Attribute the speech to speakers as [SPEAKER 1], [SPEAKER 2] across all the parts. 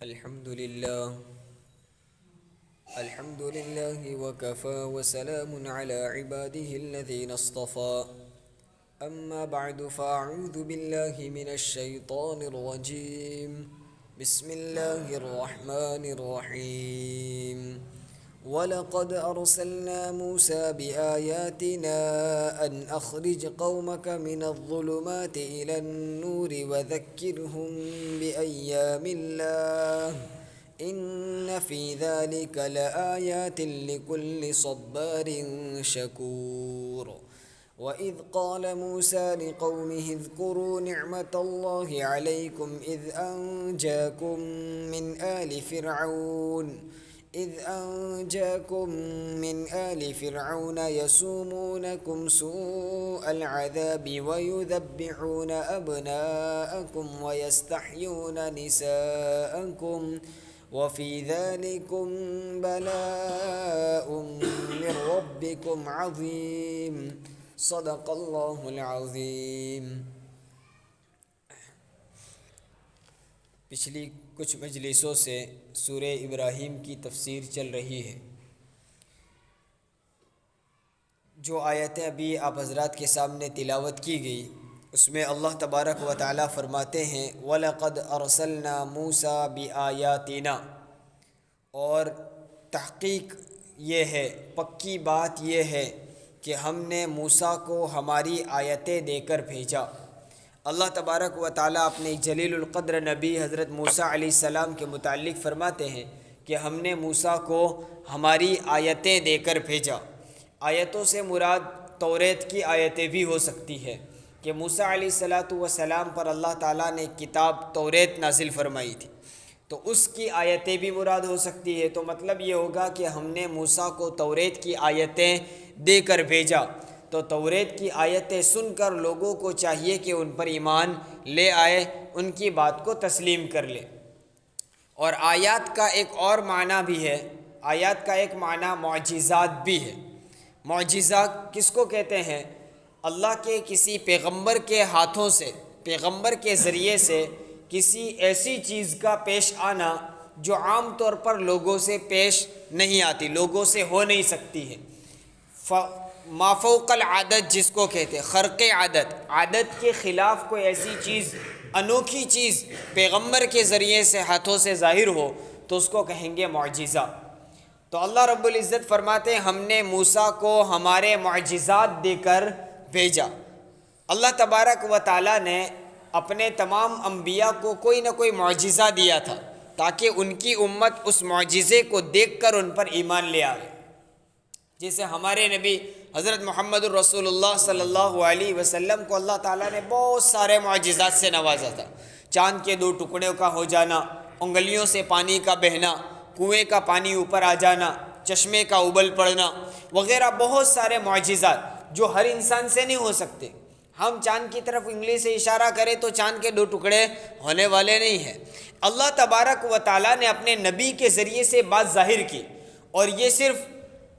[SPEAKER 1] الحمد لله وكفى وسلام على عباده الذين اصطفى أما بعد فأعوذ بالله من الشيطان الرجيم بسم الله الرحمن الرحيم ولقد أرسلنا موسى بآياتنا أن أخرج قومك من الظلمات إلى النور وذكرهم بأيام الله إن في ذلك لآيات لكل صبار شكور وإذ قال موسى لقومه اذكروا نعمة الله عليكم إذ أنجاكم من آل فرعون يسومونكم سوء العذاب ويذبحون أبناءكم ويستحيون نساءكم وفي ذلكم بلاء من ربكم عظيم صدق الله العظيم۔ پچھلی کچھ مجلسوں سے سورہ ابراہیم کی تفسیر چل رہی ہے۔ جو آیتیں ابھی آپ حضرات کے سامنے تلاوت کی گئی اس میں اللہ تبارک و تعالیٰ فرماتے ہیں وَلَقَدْ أَرْسَلْنَا مُوسَىٰ بِآيَاتِنَا، اور تحقیق یہ ہے، پکی بات یہ ہے کہ ہم نے موسیٰ کو ہماری آیتیں دے کر بھیجا۔ اللہ تبارک و تعالیٰ اپنے جلیل القدر نبی حضرت موسیٰ علیہ السلام کے متعلق فرماتے ہیں کہ ہم نے موسیٰ کو ہماری آیتیں دے کر بھیجا۔ آیتوں سے مراد توریت کی آیتیں بھی ہو سکتی ہے کہ موسیٰ علیہ السلام پر اللہ تعالیٰ نے کتاب توریت نازل فرمائی تھی، تو اس کی آیتیں بھی مراد ہو سکتی ہے۔ تو مطلب یہ ہوگا کہ ہم نے موسیٰ کو توریت کی آیتیں دے کر بھیجا، تو توریت کی آیتیں سن کر لوگوں کو چاہیے کہ ان پر ایمان لے آئے، ان کی بات کو تسلیم کر لے۔ اور آیات کا ایک اور معنی بھی ہے، آیات کا ایک معنی معجزات بھی ہے۔ معجزہ کس کو کہتے ہیں؟ اللہ کے کسی پیغمبر کے ہاتھوں سے، پیغمبر کے ذریعے سے کسی ایسی چیز کا پیش آنا جو عام طور پر لوگوں سے پیش نہیں آتی، لوگوں سے ہو نہیں سکتی ہے۔ ما فوق العادت جس کو کہتے ہیں، خرق عادت کے خلاف کوئی ایسی چیز، انوکھی چیز پیغمبر کے ذریعے سے ہاتھوں سے ظاہر ہو تو اس کو کہیں گے معجزہ۔ تو اللہ رب العزت فرماتے ہیں ہم نے موسیٰ کو ہمارے معجزات دے کر بھیجا۔ اللہ تبارک و تعالیٰ نے اپنے تمام انبیاء کو کوئی نہ کوئی معجزہ دیا تھا تاکہ ان کی امت اس معجزے کو دیکھ کر ان پر ایمان لے آئے۔ جیسے ہمارے نبی حضرت محمد الرسول اللہ صلی اللہ علیہ وسلم کو اللہ تعالیٰ نے بہت سارے معجزات سے نوازا تھا۔ چاند کے 2 ٹکڑوں کا ہو جانا، انگلیوں سے پانی کا بہنا، کنویں کا پانی اوپر آ جانا، چشمے کا ابل پڑنا وغیرہ، بہت سارے معجزات جو ہر انسان سے نہیں ہو سکتے۔ ہم چاند کی طرف انگلی سے اشارہ کریں تو چاند کے 2 ٹکڑے ہونے والے نہیں ہیں۔ اللہ تبارک و تعالیٰ نے اپنے نبی کے ذریعے سے بات ظاہر کی، اور یہ صرف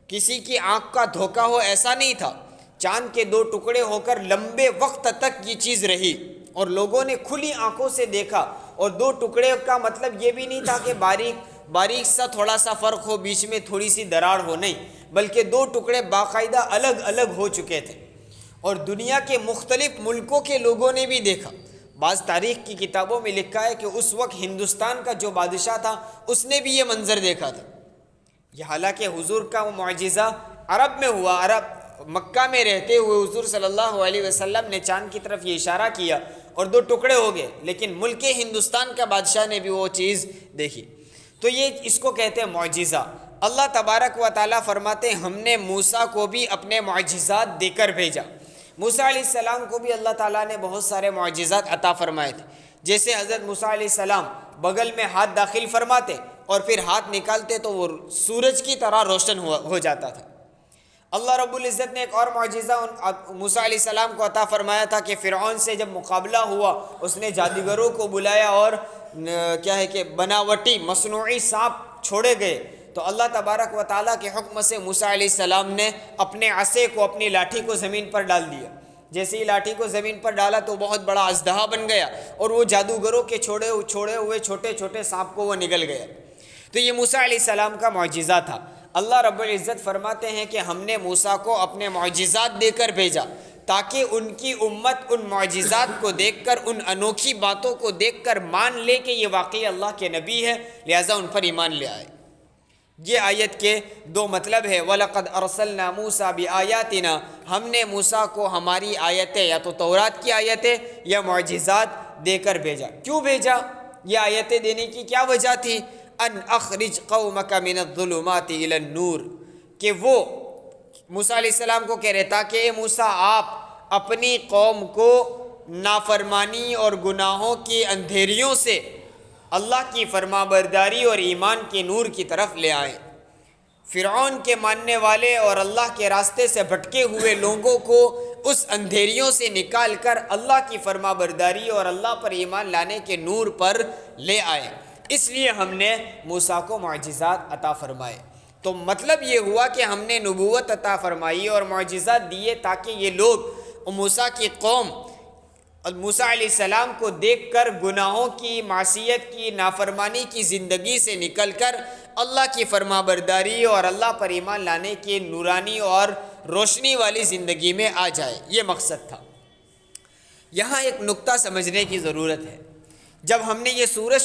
[SPEAKER 1] کسی کی آنکھ کا دھوکہ ہو ایسا نہیں تھا۔ چاند کے 2 ٹکڑے ہو کر لمبے وقت تک یہ چیز رہی اور لوگوں نے کھلی آنکھوں سے دیکھا، اور 2 ٹکڑے کا مطلب یہ بھی نہیں تھا کہ باریک سا تھوڑا سا فرق ہو، بیچ میں تھوڑی سی دراڑ ہو، نہیں، بلکہ 2 ٹکڑے باقاعدہ الگ الگ ہو چکے تھے، اور دنیا کے مختلف ملکوں کے لوگوں نے بھی دیکھا۔ بعض تاریخ کی کتابوں میں لکھا ہے کہ اس وقت ہندوستان کا جو بادشاہ تھا اس نے بھی یہ منظر دیکھا تھا۔ یہ حالانکہ حضور کا وہ معجزہ عرب میں ہوا، مکہ میں رہتے ہوئے حضور صلی اللہ علیہ وسلم نے چاند کی طرف یہ اشارہ کیا اور 2 ٹکڑے ہو گئے، لیکن ملک ہندوستان کا بادشاہ نے بھی وہ چیز دیکھی۔ تو یہ اس کو کہتے ہیں معجزہ۔ اللہ تبارک و تعالیٰ فرماتے ہیں ہم نے موسیٰ کو بھی اپنے معجزات دے کر بھیجا۔ موسیٰ علیہ السلام کو بھی اللہ تعالیٰ نے بہت سارے معجزات عطا فرمائے تھے۔ جیسے حضرت موسیٰ علیہ السلام بغل میں ہاتھ داخل فرماتے اور پھر ہاتھ نکالتے تو وہ سورج کی طرح روشن ہو جاتا تھا۔ اللہ رب العزت نے ایک اور معجزہ موسیٰ علیہ السلام کو عطا فرمایا تھا کہ فرعون سے جب مقابلہ ہوا اس نے جادوگروں کو بلایا اور کیا ہے کہ بناوٹی مصنوعی سانپ چھوڑے گئے، تو اللہ تبارک و تعالیٰ کے حکم سے موسیٰ علیہ السلام نے اپنے عصے کو، اپنی لاٹھی کو زمین پر ڈال دیا۔ جیسے ہی لاٹھی کو زمین پر ڈالا تو بہت بڑا اژدہا بن گیا اور وہ جادوگروں کے چھوڑے ہوئے چھوٹے چھوٹے سانپ کو وہ نگل گیا۔ تو یہ موسیٰ علیہ السلام کا معجزہ تھا۔ اللہ رب العزت فرماتے ہیں کہ ہم نے موسیٰ کو اپنے معجزات دے کر بھیجا تاکہ ان کی امت ان معجزات کو دیکھ کر، ان انوکھی باتوں کو دیکھ کر مان لے کہ یہ واقعی اللہ کے نبی ہے، لہٰذا ان پر ایمان لے آئے۔ یہ آیت کے دو مطلب ہے، وَلَقَدْ أَرْسَلْنَا مُوسَىٰ بِآيَاتِنَا، ہم نے موسیٰ کو ہماری آیتیں یا تو تورات کی آیتیں یا معجزات دے کر بھیجا۔ کیوں بھیجا؟ یہ آیتیں دینے کی کیا وجہ تھی؟ ان اخرج قومک من الظلمات الی النور، کہ وہ موسیٰ علیہ السلام کو کہہ رہے تھا کہ اے موسیٰ آپ اپنی قوم کو نافرمانی اور گناہوں کی اندھیریوں سے اللہ کی فرما برداری اور ایمان کے نور کی طرف لے آئیں۔ فرعون کے ماننے والے اور اللہ کے راستے سے بھٹکے ہوئے لوگوں کو اس اندھیریوں سے نکال کر اللہ کی فرما برداری اور اللہ پر ایمان لانے کے نور پر لے آئے، اس لیے ہم نے موسیٰ کو معجزات عطا فرمائے۔ تو مطلب یہ ہوا کہ ہم نے نبوت عطا فرمائی اور معجزات دیے تاکہ یہ لوگ موسیٰ کی قوم موسیٰ علیہ السلام کو دیکھ کر گناہوں کی، معصیت کی، نافرمانی کی زندگی سے نکل کر اللہ کی فرما برداری اور اللہ پر ایمان لانے کی نورانی اور روشنی والی زندگی میں آ جائے، یہ مقصد تھا۔ یہاں ایک نقطہ سمجھنے کی ضرورت ہے۔ جب ہم نے یہ سورت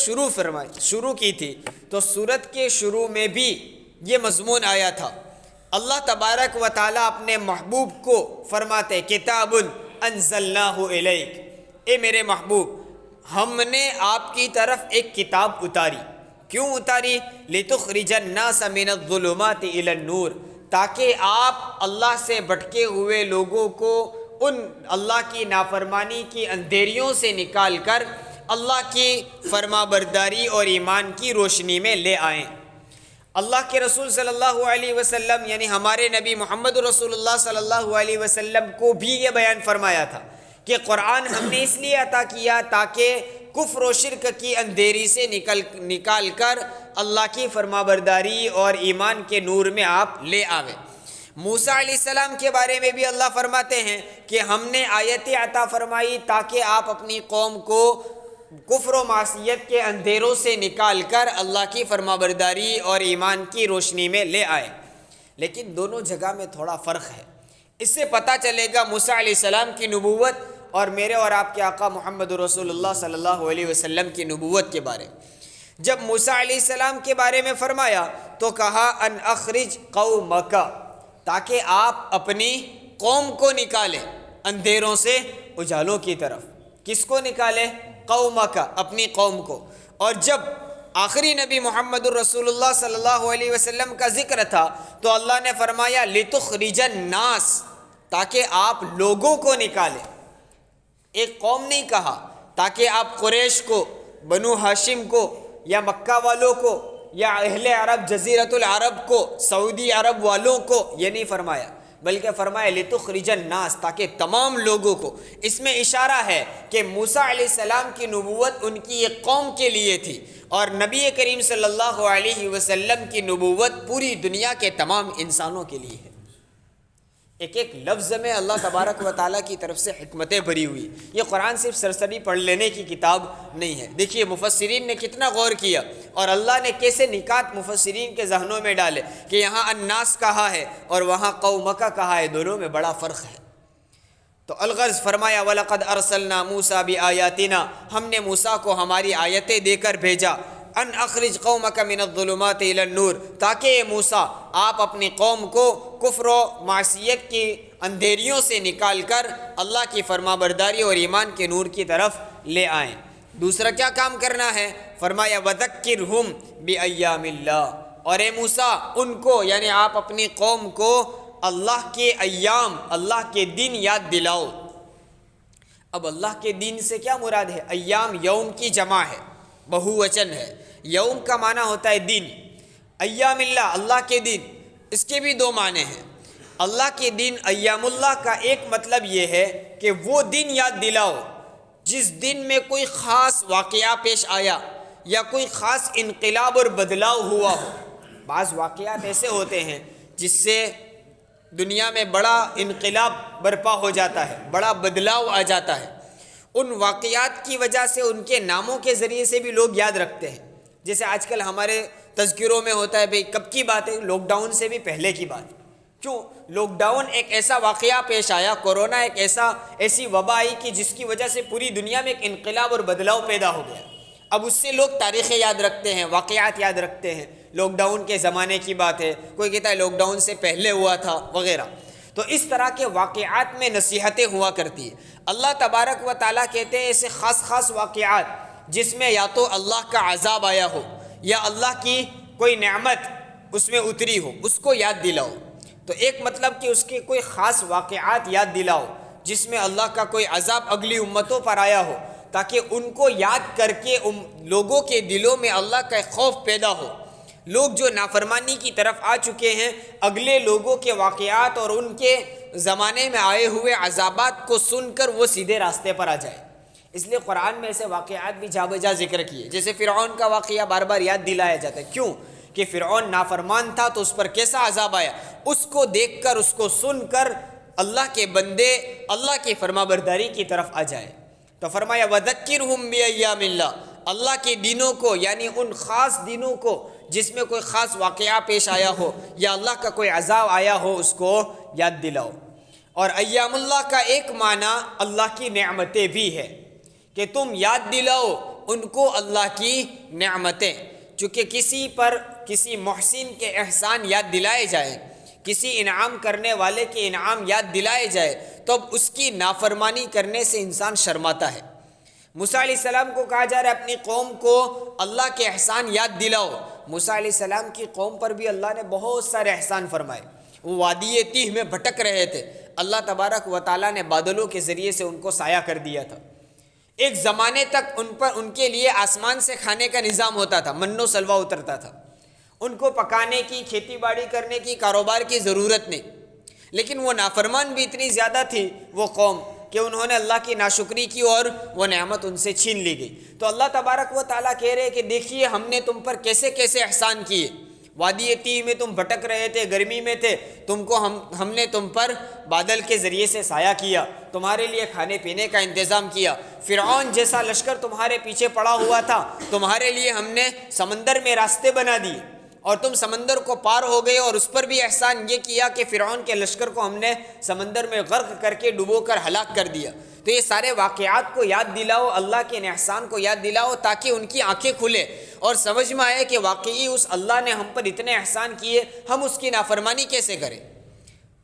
[SPEAKER 1] شروع کی تھی تو سورت کے شروع میں بھی یہ مضمون آیا تھا۔ اللہ تبارک و تعالیٰ اپنے محبوب کو فرماتے کتاب انزلناہ الیک، اے میرے محبوب ہم نے آپ کی طرف ایک کتاب اتاری۔ کیوں اتاری؟ لتخرج الناس من الظلمات الی النور، تاکہ آپ اللہ سے بھٹکے ہوئے لوگوں کو ان اللہ کی نافرمانی کی اندھیریوں سے نکال کر اللہ کی فرما برداری اور ایمان کی روشنی میں لے آئیں۔ اللہ کے رسول صلی اللہ علیہ وسلم یعنی ہمارے نبی محمد رسول اللہ صلی اللہ علیہ وسلم کو بھی یہ بیان فرمایا تھا کہ قرآن ہم نے اس لیے عطا کیا تاکہ کفر و شرک کی اندھیری سے نکال کر اللہ کی فرما برداری اور ایمان کے نور میں آپ لے آویں۔ موسیٰ علیہ السلام کے بارے میں بھی اللہ فرماتے ہیں کہ ہم نے آیتیں عطا فرمائی تاکہ آپ اپنی قوم کو کفر و معصیت کے اندھیروں سے نکال کر اللہ کی فرما برداری اور ایمان کی روشنی میں لے آئے۔ لیکن دونوں جگہ میں تھوڑا فرق ہے۔ اس سے پتہ چلے گا موسیٰ علیہ السلام کی نبوت اور میرے اور آپ کے آقا محمد رسول اللہ صلی اللہ علیہ وسلم کی نبوت کے بارے میں۔ جب موسیٰ علیہ السلام کے بارے میں فرمایا تو کہا ان اخرج قومک، تاکہ آپ اپنی قوم کو نکالیں اندھیروں سے اجالوں کی طرف۔ کس کو نکالے؟ قومک، اپنی قوم کو۔ اور جب آخری نبی محمد الرسول اللہ صلی اللہ علیہ وسلم کا ذکر تھا تو اللہ نے فرمایا لتخرج الناس، تاکہ آپ لوگوں کو نکالیں، ایک قوم نہیں کہا، تاکہ آپ قریش کو، بنو ہاشم کو یا مکہ والوں کو یا اہل عرب جزیرۃ العرب کو، سعودی عرب والوں کو یہ نہیں فرمایا، بلکہ فرمایا لتخرج الناس، تاکہ تمام لوگوں کو۔ اس میں اشارہ ہے کہ موسیٰ علیہ السلام کی نبوت ان کی ایک قوم کے لیے تھی اور نبی کریم صلی اللہ علیہ وسلم کی نبوت پوری دنیا کے تمام انسانوں کے لیے ہے۔ ایک ایک لفظ میں اللہ تبارک و تعالیٰ کی طرف سے حکمتیں بھری ہوئی۔ یہ قرآن صرف سرسری پڑھ لینے کی کتاب نہیں ہے۔ دیکھیے مفسرین نے کتنا غور کیا اور اللہ نے کیسے نکات مفسرین کے ذہنوں میں ڈالے کہ یہاں الناس کہا ہے اور وہاں قومک کہا ہے، دونوں میں بڑا فرق ہے۔ تو الغرض فرمایا وَلَقَدْ أَرْسَلْنَا مُوسَىٰ بِآيَاتِنَا، ہم نے موسیٰ کو ہماری آیتیں دے کر بھیجا، ان اخرج قومک من الظلمات الی النور، تاکہ اے موسیٰ آپ اپنی قوم کو کفر و معصیت کی اندھیریوں سے نکال کر اللہ کی فرما برداری اور ایمان کے نور کی طرف لے آئیں۔ دوسرا کیا کام کرنا ہے؟ فرمایا وَذَكِّرْهُمْ بِأَيَّامِ اللَّهِ، اور اے موسیٰ ان کو یعنی آپ اپنی قوم کو اللہ کے ایام، اللہ کے دن یاد دلاؤ۔ اب اللہ کے دن سے کیا مراد ہے؟ ایام یوم کی جمع ہے، بہووچن ہے۔ یوم کا معنی ہوتا ہے دن، ایام اللہ، اللہ کے دن، اس کے بھی دو معنی ہیں۔ اللہ کے دن ایام اللہ کا ایک مطلب یہ ہے کہ وہ دن یاد دلاؤ جس دن میں کوئی خاص واقعہ پیش آیا یا کوئی خاص انقلاب اور بدلاؤ ہوا ہو۔ بعض واقعات ایسے ہوتے ہیں جس سے دنیا میں بڑا انقلاب برپا ہو جاتا ہے، بڑا بدلاؤ آ جاتا ہے، ان واقعات کی وجہ سے ان کے ناموں کے ذریعے سے بھی لوگ یاد رکھتے ہیں۔ جیسے آج کل ہمارے تذکروں میں ہوتا ہے، بھئی کب کی بات ہے؟ لاک ڈاؤن سے بھی پہلے کی بات۔ کیوں؟ لاک ڈاؤن ایک ایسا واقعہ پیش آیا، کورونا ایک ایسی وبا آئی کہ جس کی وجہ سے پوری دنیا میں ایک انقلاب اور بدلاؤ پیدا ہو گیا۔ اب اس سے لوگ تاریخیں یاد رکھتے ہیں، واقعات یاد رکھتے ہیں، لاک ڈاؤن کے زمانے کی بات ہے، کوئی کہتا ہے لاک ڈاؤن سے پہلے ہوا تھا وغیرہ۔ تو اس طرح کے واقعات میں نصیحتیں ہوا کرتی ہیں۔ اللہ تبارک و تعالیٰ کہتے ہیں ایسے خاص خاص واقعات جس میں یا تو اللہ کا عذاب آیا ہو یا اللہ کی کوئی نعمت اس میں اتری ہو، اس کو یاد دلاؤ۔ تو ایک مطلب کہ اس کے کوئی خاص واقعات یاد دلاؤ جس میں اللہ کا کوئی عذاب اگلی امتوں پر آیا ہو، تاکہ ان کو یاد کر کے لوگوں کے دلوں میں اللہ کا خوف پیدا ہو۔ لوگ جو نافرمانی کی طرف آ چکے ہیں، اگلے لوگوں کے واقعات اور ان کے زمانے میں آئے ہوئے عذابات کو سن کر وہ سیدھے راستے پر آ جائے۔ اس لیے قرآن میں ایسے واقعات بھی جا بجا ذکر کیے، جیسے فرعون کا واقعہ بار بار یاد دلایا جاتا ہے۔ کیوں؟ کہ فرعون نافرمان تھا تو اس پر کیسا عذاب آیا، اس کو دیکھ کر، اس کو سن کر اللہ کے بندے اللہ کی فرما برداری کی طرف آ جائے۔ تو فرمایا وَذَكِّرْهُمْ بِأَيَّامِ اللَّهِ، اللہ کے دنوں کو، یعنی ان خاص دنوں کو جس میں کوئی خاص واقعہ پیش آیا ہو یا اللہ کا کوئی عذاب آیا ہو، اس کو یاد دلاؤ۔ اور ایام اللہ کا ایک معنی اللہ کی نعمتیں بھی ہے، کہ تم یاد دلاؤ ان کو اللہ کی نعمتیں۔ چونکہ کسی محسن کے احسان یاد دلائے جائے، کسی انعام کرنے والے کے انعام یاد دلائے جائے، تو اب اس کی نافرمانی کرنے سے انسان شرماتا ہے۔ موسیٰ علیہ السلام کو کہا جا رہا ہے اپنی قوم کو اللہ کے احسان یاد دلاؤ۔ موسیٰ علیہ السلام کی قوم پر بھی اللہ نے بہت سارے احسان فرمائے۔ وہ وادی تیہ میں بھٹک رہے تھے، اللہ تبارک و تعالیٰ نے بادلوں کے ذریعے سے ان کو سایہ کر دیا تھا۔ ایک زمانے تک ان کے لیے آسمان سے کھانے کا نظام ہوتا تھا، من و سلوہ اترتا تھا، ان کو پکانے کی، کھیتی باڑی کرنے کی، کاروبار کی ضرورت نہیں۔ لیکن وہ نافرمان بھی اتنی زیادہ تھی وہ قوم کہ انہوں نے اللہ کی ناشکری کی اور وہ نعمت ان سے چھین لی گئی۔ تو اللہ تبارک و تعالیٰ کہہ رہے کہ دیکھیے ہم نے تم پر کیسے کیسے احسان کیے۔ وادی تیہ میں تم بھٹک رہے تھے، گرمی میں تھے، تم کو ہم نے تم پر بادل کے ذریعے سے سایہ کیا، تمہارے لیے کھانے پینے کا انتظام کیا۔ فرعون جیسا لشکر تمہارے پیچھے پڑا ہوا تھا، تمہارے لیے ہم نے سمندر میں راستے بنا دیے اور تم سمندر کو پار ہو گئے، اور اس پر بھی احسان یہ کیا کہ فرعون کے لشکر کو ہم نے سمندر میں غرق کر کے ڈبو کر ہلاک کر دیا۔ تو یہ سارے واقعات کو یاد دلاؤ، اللہ کے احسان کو یاد دلاؤ، تاکہ ان کی آنکھیں کھلے اور سمجھ میں آئے کہ واقعی اس اللہ نے ہم پر اتنے احسان کیے، ہم اس کی نافرمانی کیسے کریں۔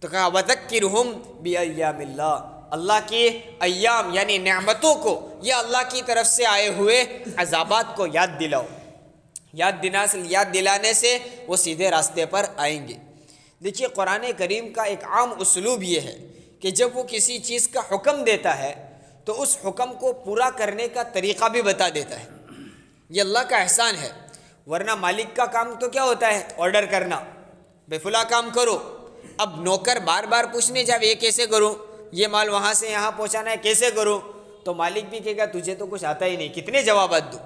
[SPEAKER 1] تو کہا وَذَكِّرْهُمْ بِأَيَّامِ اللَّهِ، اللہ کی ایام یعنی نعمتوں کو، یا اللہ کی طرف سے آئے ہوئے عذابات کو یاد دلاؤ۔ یاد دلانے سے وہ سیدھے راستے پر آئیں گے۔ دیکھیے قرآن کریم کا ایک عام اسلوب یہ ہے کہ جب وہ کسی چیز کا حکم دیتا ہے تو اس حکم کو پورا کرنے کا طریقہ بھی بتا دیتا ہے۔ یہ اللہ کا احسان ہے، ورنہ مالک کا کام تو کیا ہوتا ہے؟ آرڈر کرنا، بے فلاں کام کرو۔ اب نوکر بار بار پوچھنے جب یہ کیسے کروں، یہ مال وہاں سے یہاں پہنچانا ہے کیسے کروں، تو مالک بھی کہے گا تجھے تو کچھ آتا ہی نہیں، کتنے جوابات دوں۔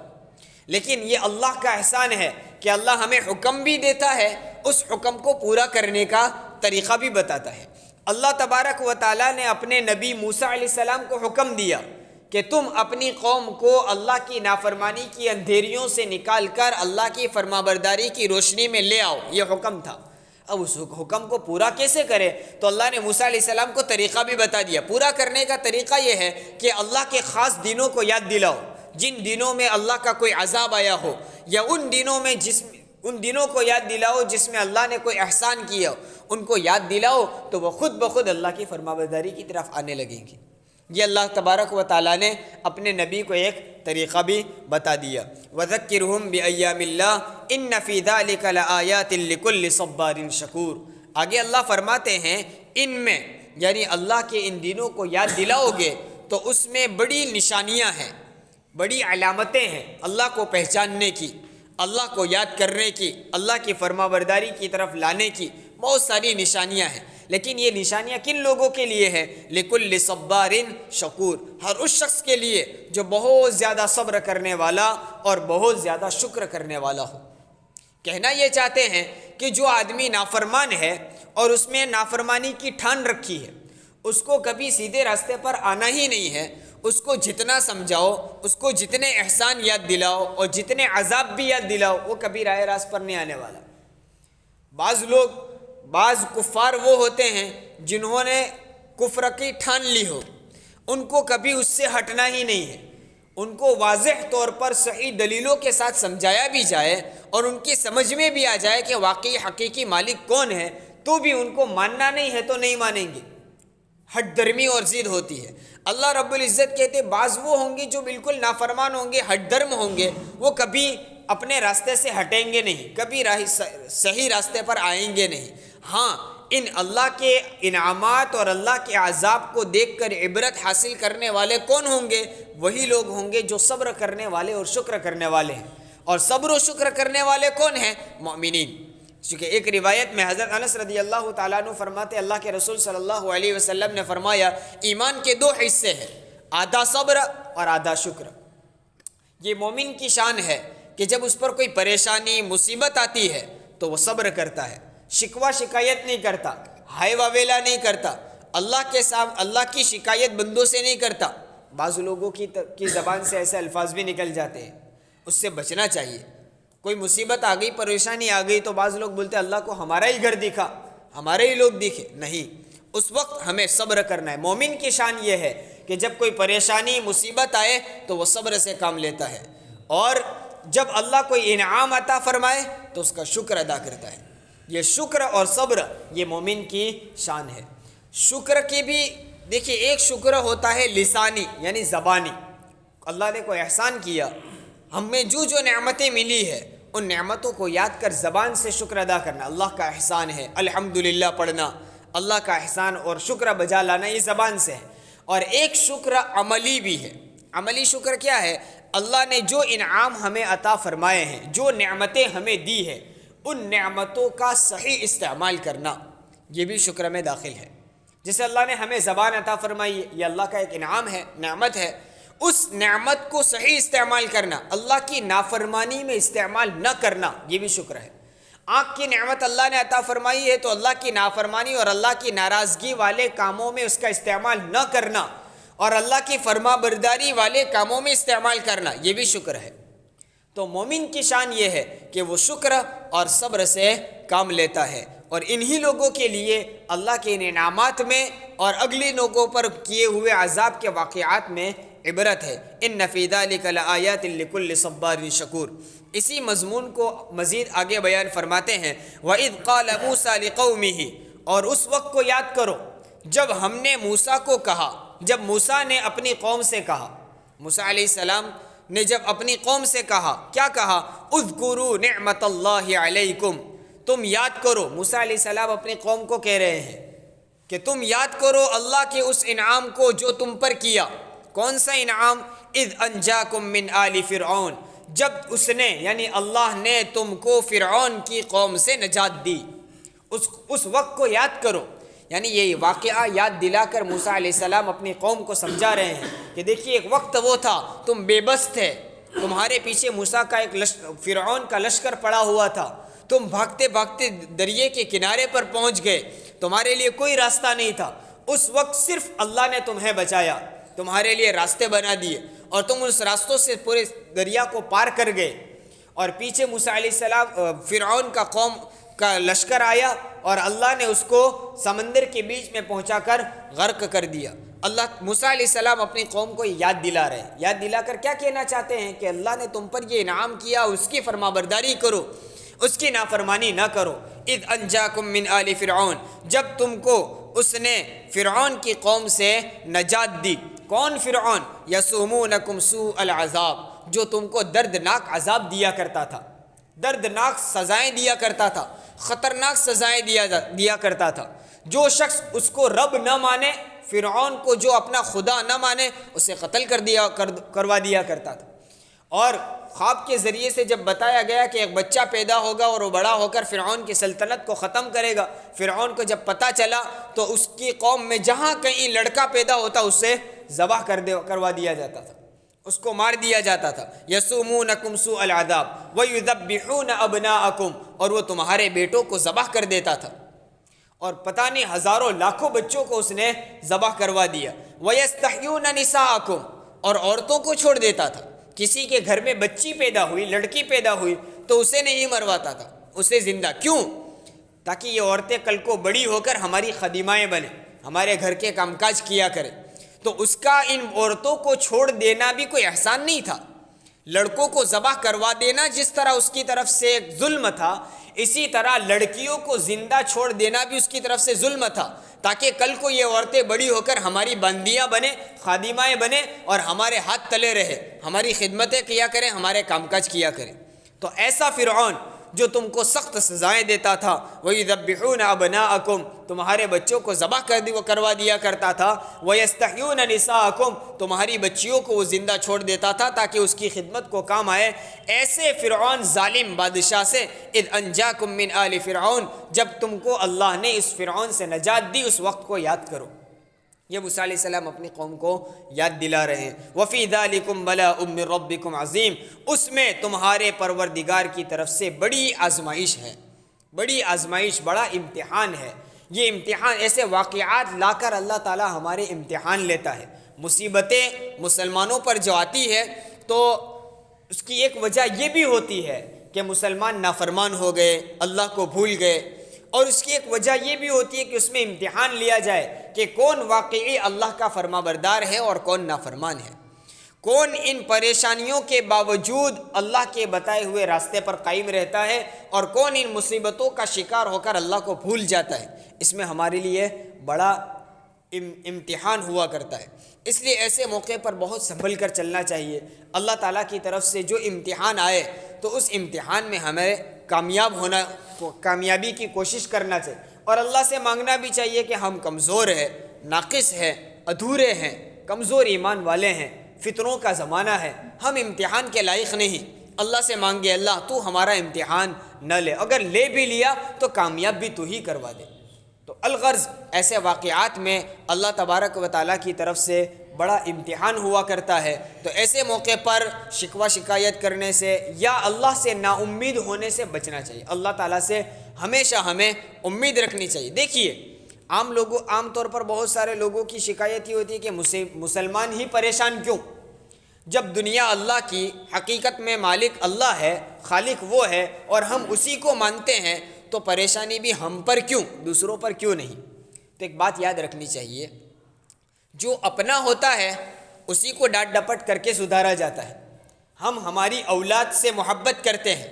[SPEAKER 1] لیکن یہ اللہ کا احسان ہے کہ اللہ ہمیں حکم بھی دیتا ہے، اس حکم کو پورا کرنے کا طریقہ بھی بتاتا ہے۔ اللہ تبارک و تعالیٰ نے اپنے نبی موسیٰ علیہ السلام کو حکم دیا کہ تم اپنی قوم کو اللہ کی نافرمانی کی اندھیریوں سے نکال کر اللہ کی فرمانبرداری کی روشنی میں لے آؤ، یہ حکم تھا۔ اب اس حکم کو پورا کیسے کرے، تو اللہ نے موسیٰ علیہ السلام کو طریقہ بھی بتا دیا۔ پورا کرنے کا طریقہ یہ ہے کہ اللہ کے خاص دنوں کو یاد دلاؤ، جن دنوں میں اللہ کا کوئی عذاب آیا ہو، یا ان دنوں کو یاد دلاؤ جس میں اللہ نے کوئی احسان کیا، ان کو یاد دلاؤ تو وہ خود بخود اللہ کی فرمانبرداری کی طرف آنے لگیں گی۔ یہ اللہ تبارک و تعالیٰ نے اپنے نبی کو ایک طریقہ بھی بتا دیا۔ وَذَكِّرْهُمْ بِأَيَّامِ اللَّهِ إِنَّ فِي ذَلِكَ لَآيَاتٍ لِكُلِّ صَبَّارٍ شَكُورٍ۔ آگے اللہ فرماتے ہیں ان میں، یعنی اللہ کے ان دنوں کو یاد دلاؤ گے تو اس میں بڑی نشانیاں ہیں، بڑی علامتیں ہیں اللہ کو پہچاننے کی، اللہ کو یاد کرنے کی، اللہ کی فرمانبرداری کی طرف لانے کی بہت ساری نشانیاں ہیں۔ لیکن یہ نشانیاں کن لوگوں کے لیے ہیں؟ لِكُلِّ صَبَّارٍ شَكُورٍ، ہر اس شخص کے لیے جو بہت زیادہ صبر کرنے والا اور بہت زیادہ شکر کرنے والا ہو۔ کہنا یہ چاہتے ہیں کہ جو آدمی نافرمان ہے اور اس میں نافرمانی کی ٹھان رکھی ہے، اس کو کبھی سیدھے راستے پر آنا ہی نہیں ہے، اس کو جتنا سمجھاؤ، اس کو جتنے احسان یاد دلاؤ اور جتنے عذاب بھی یاد دلاؤ، وہ کبھی راہ راست پر نہیں آنے والا۔ بعض کفار وہ ہوتے ہیں جنہوں نے کفر کی ٹھان لی ہو، ان کو کبھی اس سے ہٹنا ہی نہیں ہے۔ ان کو واضح طور پر صحیح دلیلوں کے ساتھ سمجھایا بھی جائے اور ان کی سمجھ میں بھی آ جائے کہ واقعی حقیقی مالک کون ہے، تو بھی ان کو ماننا نہیں ہے تو نہیں مانیں گے۔ ہٹ درمی اور ضد ہوتی ہے۔ اللہ رب العزت کہتے ہیں بعض وہ ہوں گے جو بالکل نافرمان ہوں گے، ہٹ درم ہوں گے، وہ کبھی اپنے راستے سے ہٹیں گے نہیں، کبھی صحیح راستے پر آئیں گے نہیں۔ ہاں، ان اللہ کے انعامات اور اللہ کے عذاب کو دیکھ کر عبرت حاصل کرنے والے کون ہوں گے؟ وہی لوگ ہوں گے جو صبر کرنے والے اور شکر کرنے والے ہیں۔ اور صبر و شکر کرنے والے کون ہیں؟ مومنین۔ چونکہ ایک روایت میں حضرت انس رضی اللہ تعالیٰ عنہ فرماتے اللہ کے رسول صلی اللہ علیہ وسلم نے فرمایا ایمان کے 2 حصے ہیں، آدھا صبر اور آدھا شکر۔ یہ مومن کی شان ہے کہ جب اس پر کوئی پریشانی مصیبت آتی ہے تو وہ صبر کرتا ہے، شکوہ شکایت نہیں کرتا، ہائے واویلا نہیں کرتا، اللہ کی شکایت بندوں سے نہیں کرتا۔ بعض لوگوں کی زبان سے ایسے الفاظ بھی نکل جاتے ہیں، اس سے بچنا چاہیے۔ کوئی مصیبت آ گئی، پریشانی آ گئی تو بعض لوگ بولتے ہیں اللہ کو ہمارا ہی گھر دکھا، ہمارے ہی لوگ دکھے۔ نہیں، اس وقت ہمیں صبر کرنا ہے۔ مومن کی شان یہ ہے کہ جب کوئی پریشانی مصیبت آئے تو وہ صبر سے کام لیتا ہے، اور جب اللہ کوئی انعام عطا فرمائے تو اس کا شکر ادا کرتا ہے۔ یہ شکر اور صبر یہ مومن کی شان ہے۔ شکر کی بھی دیکھیے، ایک شکر ہوتا ہے لسانی یعنی زبانی، اللہ نے کوئی احسان کیا، ہمیں جو نعمتیں ملی ہے ان نعمتوں کو یاد کر زبان سے شکر ادا کرنا، اللہ کا احسان ہے، الحمدللہ پڑھنا، اللہ کا احسان اور شکر بجا لانا، یہ زبان سے ہے۔ اور ایک شکر عملی بھی ہے۔ عملی شکر کیا ہے؟ اللہ نے جو انعام ہمیں عطا فرمائے ہیں، جو نعمتیں ہمیں دی ہیں، ان نعمتوں کا صحیح استعمال کرنا، یہ بھی شکر میں داخل ہے۔ جیسے اللہ نے ہمیں زبان عطا فرمائی، یہ اللہ کا ایک انعام ہے، نعمت ہے، اس نعمت کو صحیح استعمال کرنا، اللہ کی نافرمانی میں استعمال نہ کرنا، یہ بھی شکر ہے۔ آنکھ کی نعمت اللہ نے عطا فرمائی ہے تو اللہ کی نافرمانی اور اللہ کی ناراضگی والے کاموں میں اس کا استعمال نہ کرنا اور اللہ کی فرما برداری والے کاموں میں استعمال کرنا، یہ بھی شکر ہے۔ تو مومن کی شان یہ ہے کہ وہ شکر اور صبر سے کام لیتا ہے، اور انہی لوگوں کے لیے اللہ کے انعامات میں اور اگلی لوگوں پر کیے ہوئے عذاب کے واقعات میں عبرت ہے۔ ان فی ذلک لآیات لکل صبار شکور۔ اسی مضمون کو مزید آگے بیان فرماتے ہیں، وَإِذْ قَالَ مُوسَىٰ لِقَوْمِهِ، اور اس وقت کو یاد کرو جب ہم نے موسیٰ کو کہا، جب موسیٰ نے اپنی قوم سے کہا، موسیٰ علیہ السلام نے جب اپنی قوم سے کہا، کیا کہا؟ اذکروا نعمت اللہ علیکم، تم یاد کرو۔ موسیٰ علیہ السلام اپنی قوم کو کہہ رہے ہیں کہ تم یاد کرو اللہ کے اس انعام کو جو تم پر کیا۔ کون سا انعام؟ اذ انجاکم من آل فرعون، جب اس نے یعنی اللہ نے تم کو فرعون کی قوم سے نجات دی، اس وقت کو یاد کرو۔ یعنی یہ واقعہ یاد دلا کر موسیٰ علیہ السلام اپنی قوم کو سمجھا رہے ہیں کہ دیکھیے ایک وقت وہ تھا تم بے بس تھے، تمہارے پیچھے موسیٰ کا ایک فرعون کا لشکر پڑا ہوا تھا، تم بھاگتے بھاگتے دریے کے کنارے پر پہنچ گئے، تمہارے لیے کوئی راستہ نہیں تھا۔ اس وقت صرف اللہ نے تمہیں بچایا، تمہارے لیے راستے بنا دیے اور تم اس راستوں سے پورے دریا کو پار کر گئے، اور پیچھے موسیٰ علیہ السلام فرعون کا قوم کا لشکر آیا اور اللہ نے اس کو سمندر کے بیچ میں پہنچا کر غرق کر دیا۔ اللہ موسیٰ علیہ السلام اپنی قوم کو یاد دلا رہے ہیں، یاد دلا کر کیا کہنا چاہتے ہیں کہ اللہ نے تم پر یہ انعام کیا، اس کی فرما برداری کرو، اس کی نافرمانی نہ کرو۔ اذ انجاکم من آل فرعون، جب تم کو اس نے فرعون کی قوم سے نجات دی۔ کون فرعون؟ یسومونکم سوء العذاب، جو تم کو دردناک عذاب دیا کرتا تھا، دردناک سزائیں دیا کرتا تھا، خطرناک سزائیں دیا کرتا تھا۔ جو شخص اس کو رب نہ مانے، فرعون کو جو اپنا خدا نہ مانے، اسے قتل کروا دیا کرتا تھا۔ اور خواب کے ذریعے سے جب بتایا گیا کہ ایک بچہ پیدا ہوگا اور وہ بڑا ہو کر فرعون کی سلطنت کو ختم کرے گا، فرعون کو جب پتہ چلا تو اس کی قوم میں جہاں کہیں لڑکا پیدا ہوتا اسے ذبح کروا دیا جاتا تھا، اس کو مار دیا جاتا تھا۔ یسومونکم سوء العذاب ویذبحون ابناءکم، اور وہ تمہارے بیٹوں کو ذبح کر دیتا تھا۔ اور پتہ نہیں ہزاروں لاکھوں بچوں کو اس نے ذبح کروا دیا۔ وَيَسْتَحْيُونَ نِسَاءَكُمْ، اور عورتوں کو چھوڑ دیتا تھا۔ کسی کے گھر میں بچی پیدا ہوئی، لڑکی پیدا ہوئی تو اسے نہیں مرواتا تھا، اسے زندہ۔ کیوں؟ تاکہ یہ عورتیں کل کو بڑی ہو کر ہماری خادمائیں بنیں، ہمارے گھر کے کام کاج کیا کریں۔ تو اس کا ان عورتوں کو چھوڑ دینا بھی کوئی احسان نہیں تھا۔ لڑکوں کو ذبح کروا دینا جس طرح اس کی طرف سے ایک ظلم تھا، اسی طرح لڑکیوں کو زندہ چھوڑ دینا بھی اس کی طرف سے ظلم تھا، تاکہ کل کو یہ عورتیں بڑی ہو کر ہماری باندیاں بنیں، خادمائیں بنیں اور ہمارے ہاتھ تلے رہے، ہماری خدمتیں کیا کریں، ہمارے کام کاج کیا کریں۔ تو ایسا فرعون جو تم کو سخت سزائیں دیتا تھا، وَيُذَبِّحُونَ أَبْنَاءَكُمْ، تمہارے بچوں کو ذبح کروا دیا کرتا تھا، وَيَسْتَحْيُونَ نِسَاءَكُمْ، تمہاری بچیوں کو وہ زندہ چھوڑ دیتا تھا تاکہ اس کی خدمت کو کام آئے۔ ایسے فرعون ظالم بادشاہ سے اذ انجاکم من آل فرعون، جب تم کو اللہ نے اس فرعون سے نجات دی، اس وقت کو یاد کرو۔ یہ موسیٰ علیہ السلام اپنی قوم کو یاد دلا رہے ہیں۔ وَفِي ذَلِكُمْ بَلَاءٌ مِّن رَبِّكُمْ عَظِيمٌ، اس میں تمہارے پروردگار کی طرف سے بڑی آزمائش ہے، بڑی آزمائش، بڑا امتحان ہے۔ یہ امتحان، ایسے واقعات لا کر اللہ تعالی ہمارے امتحان لیتا ہے۔ مصیبتیں مسلمانوں پر جو آتی ہے تو اس کی ایک وجہ یہ بھی ہوتی ہے کہ مسلمان نافرمان ہو گئے، اللہ کو بھول گئے، اور اس کی ایک وجہ یہ بھی ہوتی ہے کہ اس میں امتحان لیا جائے کہ کون واقعی اللہ کا فرما بردار ہے اور کون نافرمان ہے، کون ان پریشانیوں کے باوجود اللہ کے بتائے ہوئے راستے پر قائم رہتا ہے اور کون ان مصیبتوں کا شکار ہو کر اللہ کو بھول جاتا ہے۔ اس میں ہمارے لیے بڑا امتحان ہوا کرتا ہے۔ اس لیے ایسے موقع پر بہت سنبھل کر چلنا چاہیے۔ اللہ تعالیٰ کی طرف سے جو امتحان آئے تو اس امتحان میں ہمیں کامیابی کی کوشش کرنا چاہیے، اور اللہ سے مانگنا بھی چاہیے کہ ہم کمزور ہیں، ناقص ہیں، ادھورے ہیں، کمزور ایمان والے ہیں، فتنوں کا زمانہ ہے، ہم امتحان کے لائق نہیں۔ اللہ سے مانگے اللہ تو ہمارا امتحان نہ لے، اگر لے بھی لیا تو کامیاب بھی تو ہی کروا دے۔ تو الغرض ایسے واقعات میں اللہ تبارک و تعالیٰ کی طرف سے بڑا امتحان ہوا کرتا ہے، تو ایسے موقع پر شکوہ شکایت کرنے سے یا اللہ سے نا امید ہونے سے بچنا چاہیے۔ اللہ تعالیٰ سے ہمیشہ ہمیں امید رکھنی چاہیے۔ دیکھیے عام طور پر بہت سارے لوگوں کی شکایت یہ ہوتی ہے کہ مسلمان ہی پریشان کیوں، جب دنیا اللہ کی، حقیقت میں مالک اللہ ہے، خالق وہ ہے اور ہم اسی کو مانتے ہیں، تو پریشانی بھی ہم پر کیوں، دوسروں پر کیوں نہیں؟ تو ایک بات یاد رکھنی چاہیے، جو اپنا ہوتا ہے اسی کو ڈانٹ ڈپٹ کر کے سدھارا جاتا ہے۔ ہم ہماری اولاد سے محبت کرتے ہیں،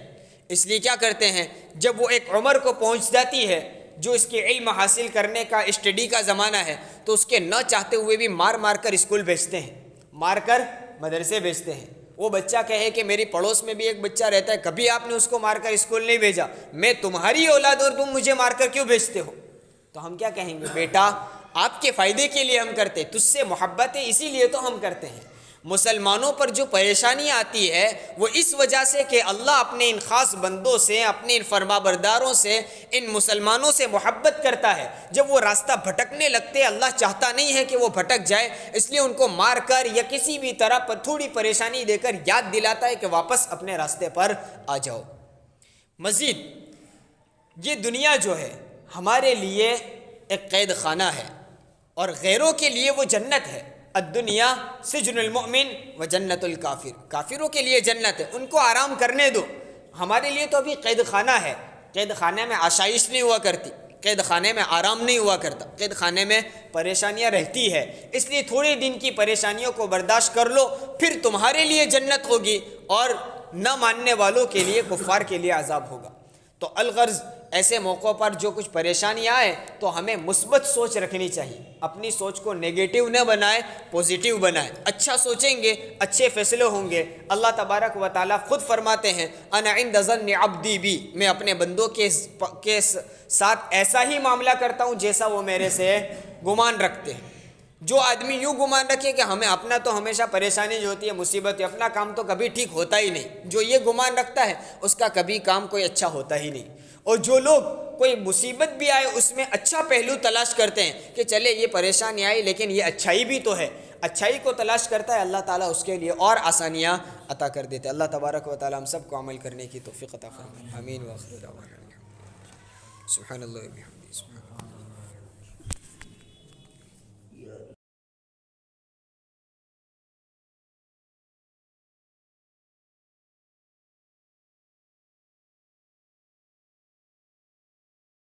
[SPEAKER 1] اس لیے کیا کرتے ہیں، جب وہ ایک عمر کو پہنچ جاتی ہے جو اس کے علم حاصل کرنے کا، اسٹڈی کا زمانہ ہے، تو اس کے نہ چاہتے ہوئے بھی مار مار کر اسکول بھیجتے ہیں، مار کر مدرسے بھیجتے ہیں۔ وہ بچہ کہے کہ میری پڑوس میں بھی ایک بچہ رہتا ہے، کبھی آپ نے اس کو مار کر اسکول نہیں بھیجا، میں تمہاری اولاد اور تم مجھے مار کر کیوں بھیجتے ہو؟ تو ہم کیا کہیں گے، بیٹا آپ کے فائدے کے لیے ہم کرتے، تجھ سے محبت ہے اسی لیے تو ہم کرتے ہیں۔ مسلمانوں پر جو پریشانی آتی ہے وہ اس وجہ سے کہ اللہ اپنے ان خاص بندوں سے، اپنے ان فرما برداروں سے، ان مسلمانوں سے محبت کرتا ہے۔ جب وہ راستہ بھٹکنے لگتے، اللہ چاہتا نہیں ہے کہ وہ بھٹک جائے، اس لیے ان کو مار کر یا کسی بھی طرح پر تھوڑی پریشانی دے کر یاد دلاتا ہے کہ واپس اپنے راستے پر آ جاؤ۔ مزید یہ دنیا جو ہے ہمارے لیے ایک قید خانہ ہے اور غیروں کے لیے وہ جنت ہے۔ الدنیا سجن المؤمن و جنت الکافر، کافروں کے لیے جنت ہے، ان کو آرام کرنے دو۔ ہمارے لیے تو ابھی قید خانہ ہے، قید خانے میں آشائش نہیں ہوا کرتی، قید خانے میں آرام نہیں ہوا کرتا، قید خانے میں پریشانیاں رہتی ہے، اس لیے تھوڑے دن کی پریشانیوں کو برداشت کر لو، پھر تمہارے لیے جنت ہوگی اور نہ ماننے والوں کے لیے، کفار کے لیے عذاب ہوگا۔ تو الغرض ایسے موقعوں پر جو کچھ پریشانی آئے تو ہمیں مثبت سوچ رکھنی چاہیے، اپنی سوچ کو نیگیٹو نہ بنائے، پوزیٹیو بنائے، اچھا سوچیں گے اچھے فیصلے ہوں گے۔ اللہ تبارک و تعالیٰ خود فرماتے ہیں انا عند ظن عبدی بی، میں اپنے بندوں کے ساتھ ایسا ہی معاملہ کرتا ہوں جیسا وہ میرے سے گمان رکھتے ہیں۔ جو آدمی یوں گمان رکھے کہ ہمیں اپنا تو ہمیشہ پریشانی جو ہوتی ہے، مصیبت، اپنا کام تو کبھی ٹھیک ہوتا ہی نہیں، جو یہ گمان رکھتا ہے اس کا کبھی کام کوئی اچھا ہوتا ہی نہیں۔ اور جو لوگ کوئی مصیبت بھی آئے اس میں اچھا پہلو تلاش کرتے ہیں کہ چلے یہ پریشانی آئی لیکن یہ اچھائی بھی تو ہے، اچھائی کو تلاش کرتا ہے، اللہ تعالیٰ اس کے لیے اور آسانیاں عطا کر دیتے ہیں۔ اللہ تبارک و تعالیٰ ہم سب کو عمل کرنے کی توفیق عطا فرمائے۔ آمین۔ وآخر دعوانا سبحان اللہ وبحمدہ۔